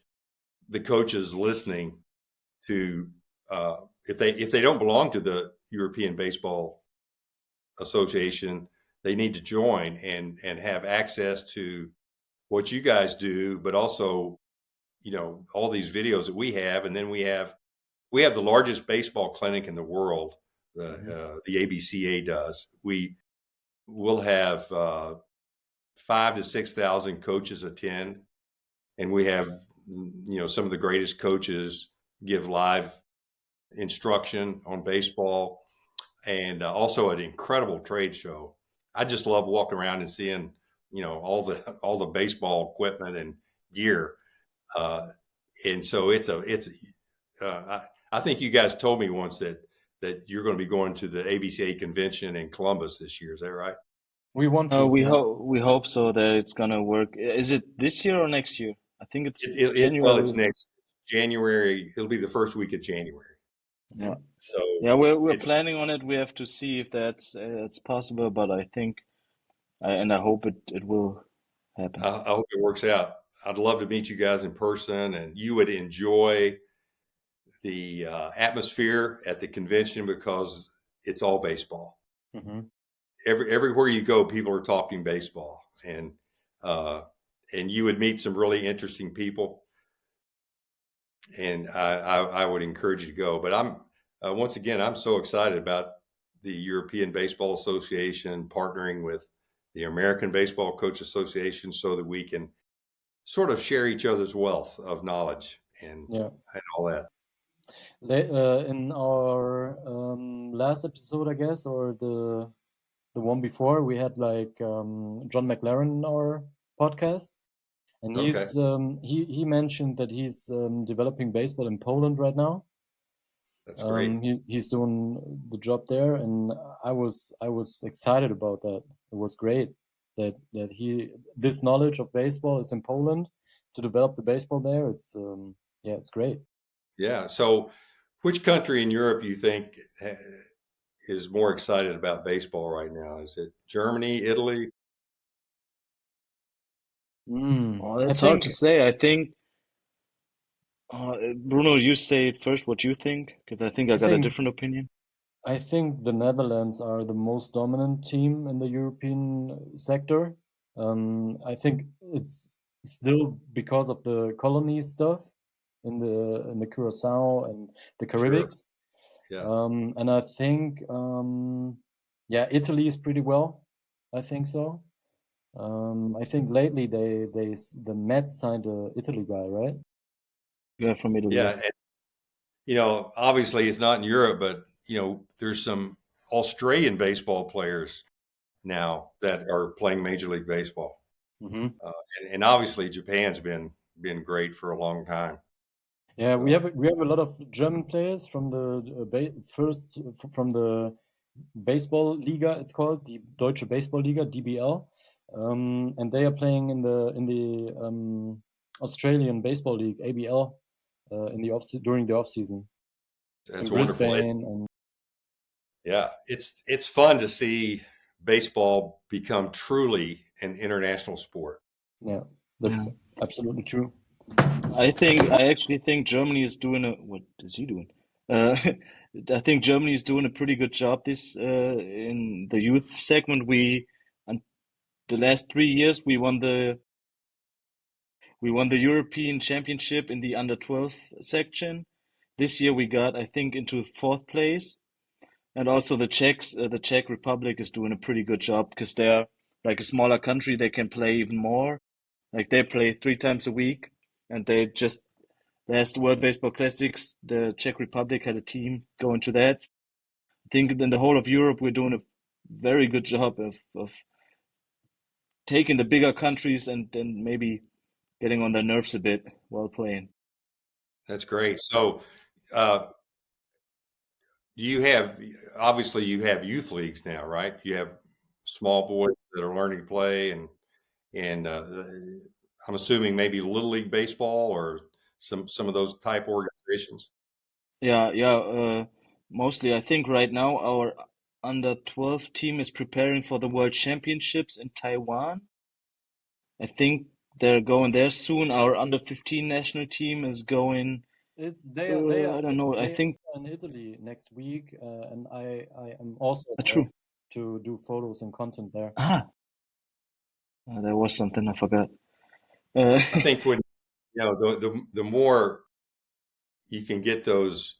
S3: the coaches listening to if they don't belong to the European Baseball Association, they need to join and have access to what you guys do, but also all these videos that we have, and then we have the largest baseball clinic in the world. The ABCA does. We'll have 5,000 to 6,000 coaches attend, and we have some of the greatest coaches give live instruction on baseball, and also an incredible trade show. I just love walking around and seeing all the baseball equipment and gear, and so I think you guys told me once that you're going to be going to the ABCA convention in Columbus this year. Is that right?
S1: We want to, yeah.
S2: We hope so that it's gonna work. Is it this year or next year? I think it's
S3: Well, it's
S2: January.
S3: next January. It'll be the first week of January.
S2: Yeah,
S3: So
S2: yeah, we're
S3: it's
S2: planning on it. We have to see if that's it's possible, but I think and I hope it will happen.
S3: I hope it works out. I'd love to meet you guys in person, and you would enjoy the atmosphere at the convention because it's all baseball.
S1: Hmm.
S3: Everywhere you go, people are talking baseball, uh, and you would meet some really interesting people. And I would encourage you to go. But once again, I'm so excited about the European Baseball Association partnering with the American Baseball Coach Association so that we can sort of share each other's wealth of knowledge and
S1: Yeah.
S3: all that.
S1: In our last episode, I guess, or the one before, we had like John McLaren in our podcast, and
S3: Okay.
S1: he mentioned that he's developing baseball in Poland right now.
S3: That's great.
S1: He's doing the job there, and I was excited about that. It was great that this knowledge of baseball is in Poland to develop the baseball there. It's it's great.
S3: Yeah. So which country in Europe you think is more excited about baseball right now? Is it Germany, Italy?
S2: Well,
S1: I
S2: it's hard
S1: think
S2: to say. I think Bruno, you say it first what you think, because I think I
S1: I
S2: got a
S1: think
S2: different opinion.
S1: I think the Netherlands are the most dominant team in the European sector. I think it's still because of the colony stuff in the Curacao and the
S3: Sure.
S1: Caribbeans.
S3: Yeah.
S1: And I think yeah, Italy is pretty well. I think so. I think lately the Mets signed a Italy guy, right?
S2: Yeah, from Italy.
S3: Yeah.
S2: Yeah.
S3: And, obviously it's not in Europe, but, there's some Australian baseball players now that are playing Major League Baseball.
S1: Mm-hmm.
S3: And obviously Japan's been great for a long time.
S1: Yeah, we
S3: So
S1: have a lot of German players from the from the Baseball Liga. It's called the Deutsche Baseball Liga (DBL), and they are playing in the Australian Baseball League (ABL) in the during the off season in
S3: that's wonderful.
S1: Brisbane. And
S3: Yeah, it's fun to see baseball become truly an international sport.
S1: yeah,
S2: Yeah.
S1: that's absolutely true.
S2: I actually think Germany is doing what is he doing? Uh, I think Germany is doing a pretty good job this in the youth segment. And the last 3 years we won the European Championship in the under 12 section. This year we got, I think, into fourth place. And also the Czech Republic is doing a pretty good job because they're like a smaller country. They can play even more. Like they play 3 times a week, and they just last World Baseball Classics, the Czech Republic had a team going to that. I think in the whole of Europe, we're doing a very good job of taking the bigger countries and maybe getting on their nerves a bit while playing.
S3: That's great. So, uh, you have obviously you have youth leagues now, right? You have small boys that are learning to play, and I'm assuming maybe Little League baseball or some of those type organizations.
S2: Yeah. Mostly, I think right now our under 12 team is preparing for the World Championships in Taiwan. I think they're going there soon. Our under 15 national team is going,
S1: It's they are
S2: I don't know. I
S1: they
S2: think,
S1: are in Italy next week, and I am also there
S2: true.
S1: to do photos and content there.
S2: Ah, there was something I forgot. Uh,
S3: I think when the more you can get those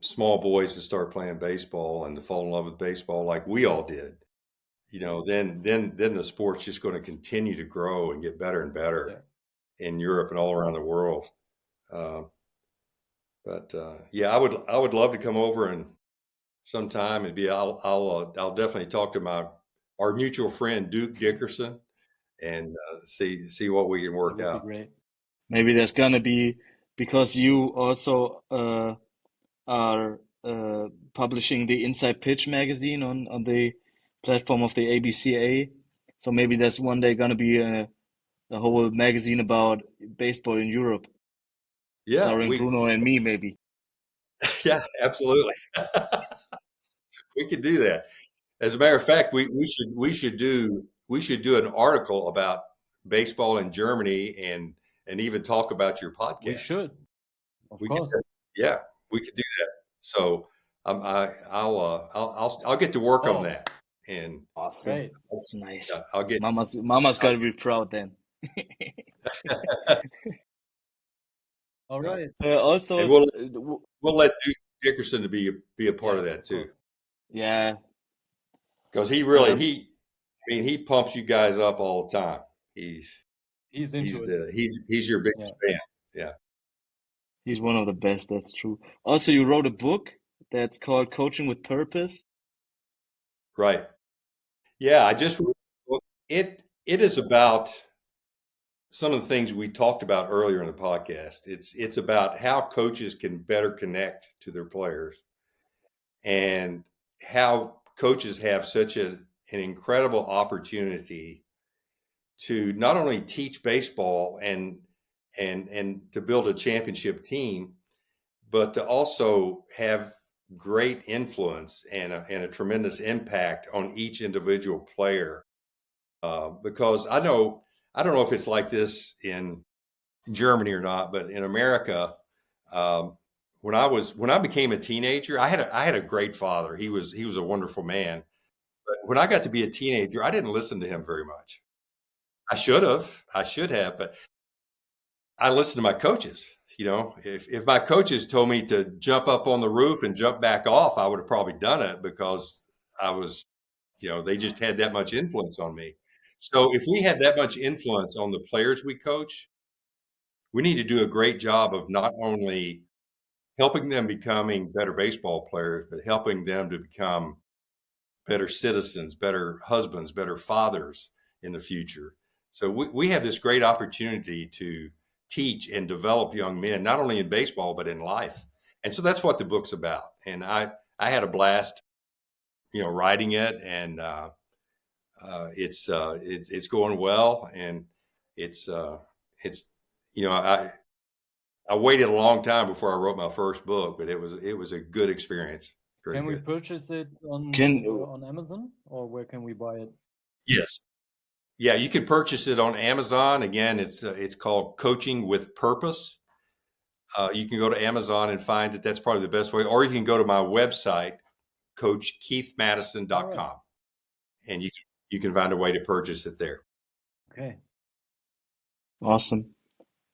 S3: small boys to start playing baseball and to fall in love with baseball like we all did, then the sport's just going to continue to grow and get better and better
S1: Yeah.
S3: in Europe and all around the world. Uh, but yeah, I would love to come over and sometime and be. I'll definitely talk to our mutual friend Duke Dickerson and see what we can
S1: That
S3: work
S1: would be
S3: out.
S1: great.
S2: maybe there's gonna be, because you also are publishing the Inside Pitch magazine on the platform of the ABCA. So maybe there's one day gonna be a whole magazine about baseball in Europe,
S3: Yeah,
S2: starring Bruno and me, maybe.
S3: yeah, absolutely. We could do that. As a matter of fact, we should do an article about baseball in Germany and even talk about your
S1: We
S3: podcast.
S1: should, of
S3: We could,
S1: course.
S3: yeah, we could do that. So I'll get to work on
S1: Oh,
S3: that, and
S2: Awesome.
S1: great.
S2: Nice.
S3: yeah, I'll get.
S2: Mama's
S3: I'll
S2: gotta be proud then.
S3: get
S1: All right.
S2: Also,
S3: and we'll let Duke Dickerson to be a part
S1: Yeah,
S3: of that
S1: of
S3: too,
S1: course.
S2: yeah.
S3: because
S2: Um,
S3: he pumps you guys up all the time. He's
S1: He's into
S3: he's
S1: it.
S3: he's your biggest
S1: Yeah.
S3: fan. Yeah,
S2: he's one of the best, that's true. Also, you wrote a book that's called Coaching with Purpose.
S3: right. Yeah, I just wrote a book. It is about some of the things we talked about earlier in the podcast. It's about how coaches can better connect to their players and how coaches have such an incredible opportunity to not only teach baseball and to build a championship team, but to also have great influence and a tremendous impact on each individual player. Because I don't know if it's like this in Germany or not, but in America, when I became a teenager, I had a great father. He was a wonderful man. But when I got to be a teenager, I didn't listen to him very much. I should have, but I listened to my coaches. If my coaches told me to jump up on the roof and jump back off, I would have probably done it because I was, they just had that much influence on me. So if we have that much influence on the players we coach, we need to do a great job of not only helping them becoming better baseball players, but helping them to become better citizens, better husbands, better fathers in the future. So we have this great opportunity to teach and develop young men, not only in baseball, but in life. And so that's what the book's about. And I had a blast, writing it, and it's going well. And I waited a long time before I wrote my first book, but it was a good experience.
S1: Can we purchase it on Amazon, or where can we buy it?
S3: Yes. Yeah, you can purchase it on Amazon. Again, it's called Coaching with Purpose. You can go to Amazon and find it. That's probably the best way. Or you can go to my website, CoachKeithMadison.com, right, and you can find a way to purchase it there.
S1: Okay.
S2: Awesome.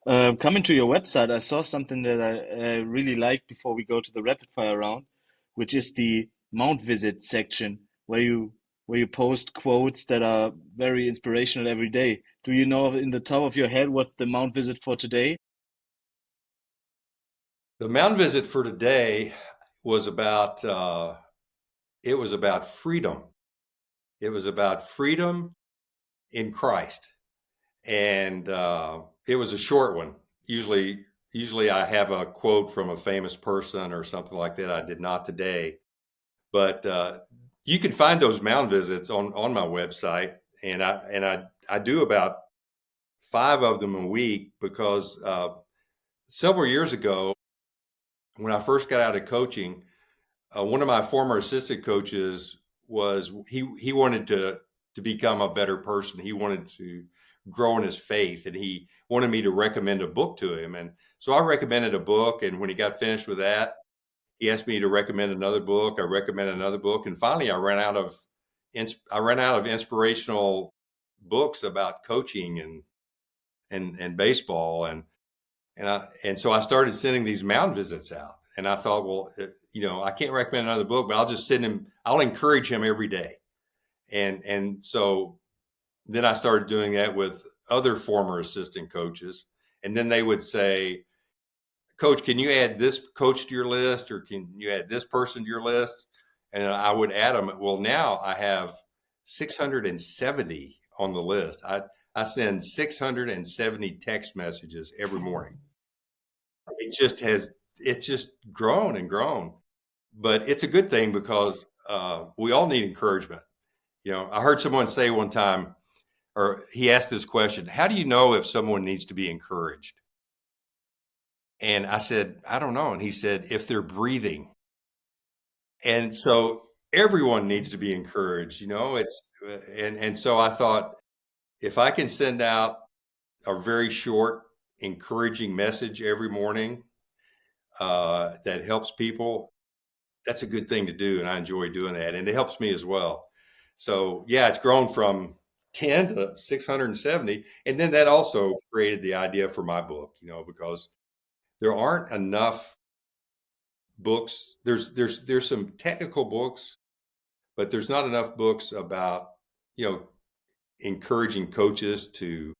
S2: Coming to your website, I saw something that I really liked before we go to the rapid fire round, which is the Mount Visit section where you post quotes that are very inspirational every day. Do you know in the top of your head what's the Mount Visit for today?
S3: The Mount Visit for today was about freedom. It was about freedom in Christ. And it was a short one. Usually I have a quote from a famous person or something like that. I did not today. But you can find those Mound Visits on my website. And I do about 5 of them a week because several years ago, when I first got out of coaching, one of my former assistant coaches he wanted to become a better person. He wanted to grow in his faith, and he wanted me to recommend a book to him. And so I recommended a book. And when he got finished with that, he asked me to recommend another book. I recommended another book. And finally I ran out of inspirational books about coaching and baseball. And so I started sending these Mound Visits out. And I thought, well, I can't recommend another book, but I'll just I'll encourage him every day. And so then I started doing that with other former assistant coaches. And then they would say, Coach, can you add this coach to your list, or can you add this person to your list? And I would add them. Well, now I have 670 on the list. I send 670 text messages every morning. It's just grown and grown. But it's a good thing because we all need encouragement. I heard someone say one time, or he asked this question, how do you know if someone needs to be encouraged? And I said, I don't know. And he said, if they're breathing. And so everyone needs to be encouraged, and so I thought, if I can send out a very short, encouraging message every morning that helps people, that's a good thing to do. And I enjoy doing that. And it helps me as well. So yeah, it's grown from 10 to 670. And then that also created the idea for my book, because there aren't enough books. There's some technical books, but there's not enough books about, encouraging coaches to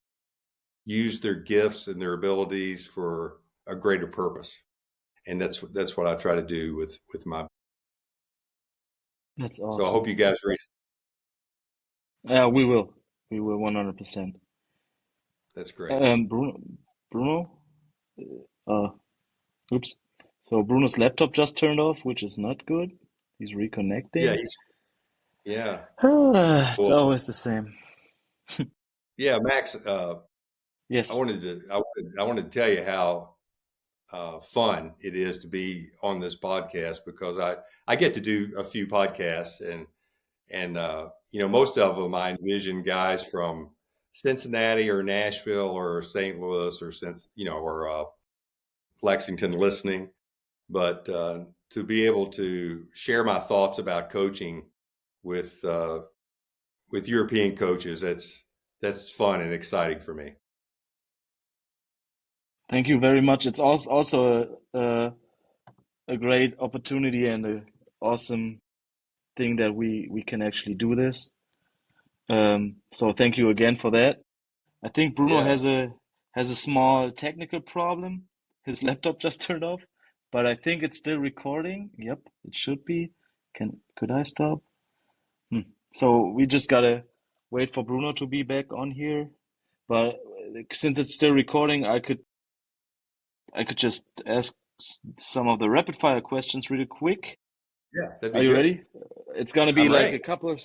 S3: use their gifts and their abilities for a greater purpose. And that's what I try to do with my book.
S2: That's awesome.
S3: So I hope you guys read it.
S2: Yeah, we will 100%.
S3: That's great.
S2: Bruno, oops. So Bruno's laptop just turned off, which is not good. He's reconnecting.
S3: Yeah.
S2: It's always the same.
S3: Yeah, Max.
S2: Yes.
S3: I wanted to tell you how fun it is to be on this podcast, because I get to do a few podcasts, and most of them I envision guys from Cincinnati or Nashville or St. Louis or Lexington listening, but to be able to share my thoughts about coaching with European coaches, that's fun and exciting for me.
S2: Thank you very much. It's also a great opportunity and an awesome thing that we can actually do this. So thank you again for that. I think Bruno
S3: Yes.
S2: has a small technical problem. His laptop just turned off, but I think it's still recording. Yep, it should be. Could I stop? So we just gotta wait for Bruno to be back on here. But since it's still recording, I could just ask some of the rapid fire questions really quick.
S3: Yeah, that'd be
S2: Are you
S3: good.
S2: ready? It's gonna be
S3: I'm
S2: like
S3: ready.
S2: a couple of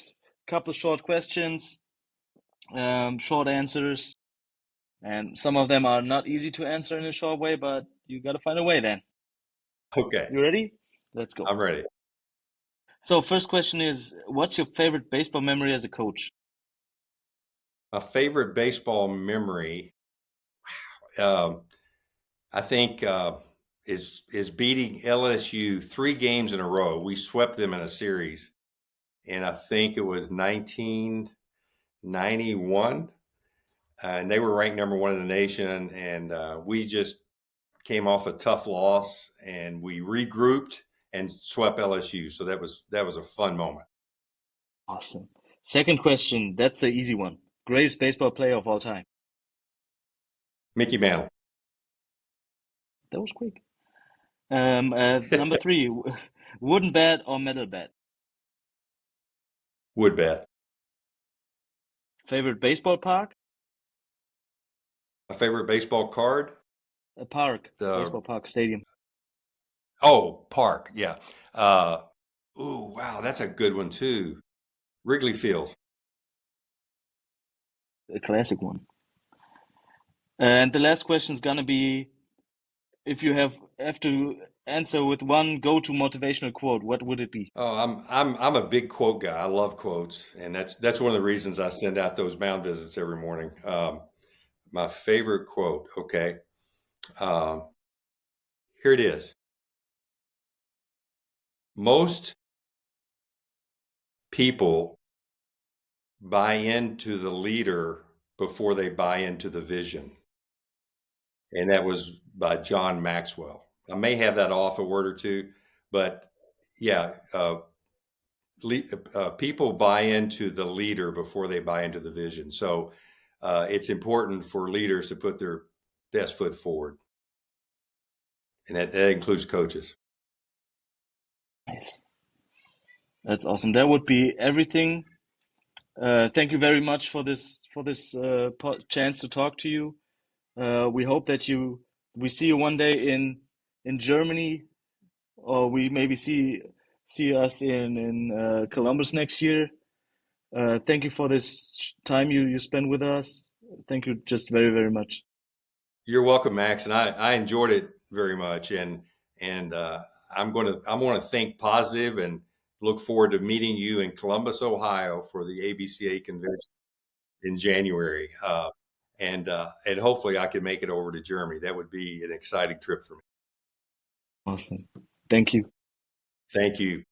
S2: short questions, short answers, and some of them are not easy to answer in a short way, but you gotta find a way then.
S3: Okay,
S2: You ready? Let's go.
S3: I'm ready.
S2: So first question is, what's your favorite baseball memory as a coach?
S3: My favorite baseball memory, I think, is beating LSU 3 games in a row. We swept them in a series, and I think it was 1991, and they were ranked number 1 in the nation, and we just came off a tough loss, and we regrouped and swept LSU. So that was a fun moment.
S2: Awesome. Second question, that's an easy one. Greatest baseball player of all time.
S3: Mickey Mantle.
S2: That was quick. Number 3, wooden bat or metal bat?
S3: Wood bat.
S2: Favorite baseball park?
S3: My favorite baseball card?
S2: A park, baseball park, stadium.
S3: Park. Yeah. Wow, that's a good one too. Wrigley Field.
S2: A classic one. And the last question is gonna be, if you have to answer with one go-to motivational quote, what would it be?
S3: Oh, I'm a big quote guy. I love quotes, and that's one of the reasons I send out those mound visits every morning. My favorite quote. Okay, here it is. Most people buy into the leader before they buy into the vision, and that was by John Maxwell. I may have that off a word or two, but yeah. People buy into the leader before they buy into the vision. So it's important for leaders to put their best foot forward. And that includes coaches.
S2: Nice. That's awesome. That would be everything. Thank you very much for this chance to talk to you. We hope that we see you one day in Germany, or we maybe see us in Columbus next year. Thank you for this time you spent with us. Thank you just very, very much.
S3: You're welcome, Max, and I enjoyed it very much. And I'm going to think positive and look forward to meeting you in Columbus, Ohio, for the ABCA convention in January. And hopefully I can make it over to Germany. That would be an exciting trip for me.
S2: Awesome. Thank you.
S3: Thank you.